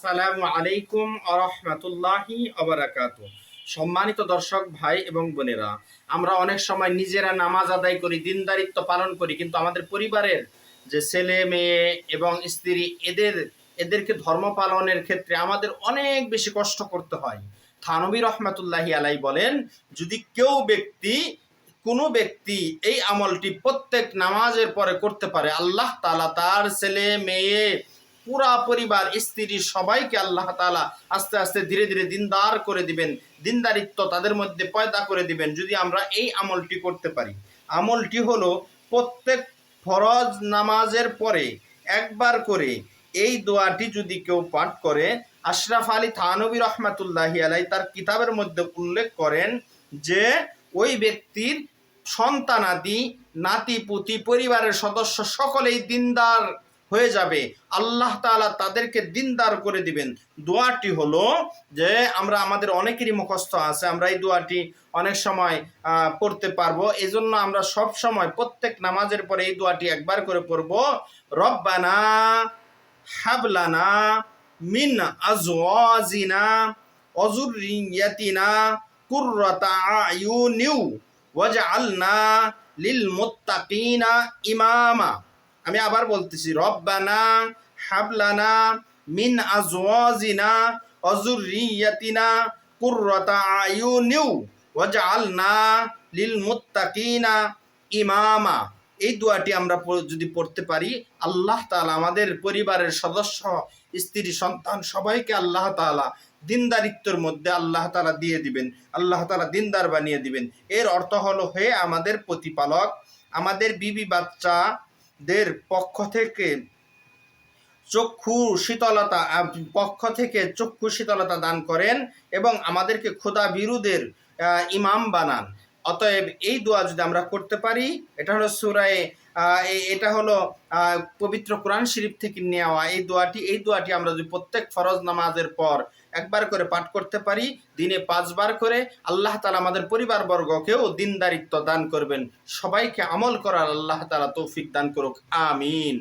আসসালামু আলাইকুম ওয়া রাহমাতুল্লাহি ওয়া বারাকাতুহু। সম্মানিত দর্শক ভাই এবং বোনেরা, আমরা অনেক সময় নিজেরা নামাজ আদায় করি, দিনদারিত্ব পালন করি, কিন্তু আমাদের পরিবারের যে ছেলে মেয়ে এবং স্ত্রী এদেরকে ধর্ম পালনের ক্ষেত্রে আমাদের অনেক বেশি কষ্ট করতে হয়। থানবী রহমাতুল্লাহি আলাই বলেন, যদি কোনো ব্যক্তি এই আমলটি প্রত্যেক নামাজের পরে করতে পারে, আল্লাহ তাআলা তার ছেলে মেয়ে পুরা পরিবার স্ত্রী সবাইকে আল্লাহ তাআলা আস্তে আস্তে ধীরে ধীরে দিনদার করে দিবেন, দিনদারিত্ব তাদের মধ্যে পয়দা করে দিবেন যদি আমরা এই আমলটি করতে পারি। আমলটি হলো প্রত্যেক ফরজ নামাজের পরে একবার করে এই দোয়াটি যদি কেউ পাঠ করে, আশরাফ আলী থানবী রহমাতুল্লাহি আলাই তার কিতাবের মধ্যে উল্লেখ করেন যে ওই ব্যক্তির সন্তানাদি নাতি পুতি পরিবারের সদস্য সকলেই দিনদার হয়ে যাবে, আল্লাহ তাআলা তাদেরকে দিনদার করে দিবেন। দোয়াটি হলো যে আমাদের অনেকেরই মুখস্থ আছে, আমরা এই দোয়াটি অনেক সময় পড়তে পারবো, এজন্য আমরা সব সময় প্রত্যেক নামাজের পরে এই দোয়াটি একবার করে পড়ব। রব্বানা হাবলানা মিন আজওয়াজিনা ওয়া যুররিয়াতিনা কুররাতা আয়ুনিউ ওয়াজআলনা লিল মুত্তাকিনা ইমামা। আমি আবার বলতেছি, রব্বানা হাবলানা মিন আজওয়াজিনা ওয়া যুররিয়াতিনা কুররাতা আয়ুনিউ ওয়াজআলনা লিল মুত্তাকিনা ইমামা। এই দোয়াটি আমরা যদি পড়তে পারি, আল্লাহ তাআলা আমাদের পরিবারের সদস্য স্ত্রী সন্তান সবাইকে আল্লাহ তাআলা দিনদারিত্বের মধ্যে আল্লাহ তাআলা দিয়ে দিবেন, আল্লাহ তাআলা দিনদার বানিয়ে দিবেন। এর অর্থ হলো, হে আমাদের প্রতিপালক, আমাদের বিবি বাচ্চাদের পক্ষ থেকে চক্ষু শীতলতা দান করেন এবং আমাদেরকে খোদা বিরুদের ইমাম বানান। অতএব এই দোয়া যদি আমরা করতে পারি, এটা হলো পবিত্র কোরআন শরীফ থেকে নেওয়া এই দোয়াটি আমরা যদি প্রত্যেক ফরজ নামাজের পর একবার করে পাঠ করতে পারি, দিনে 5 বার করে, আল্লাহ তাআলা আমাদের পরিবারবর্গকেও দিনদারিত্ব দান করবেন। সবাইকে আমল করার আল্লাহ তাআলা তৌফিক দান করুক, আমিন।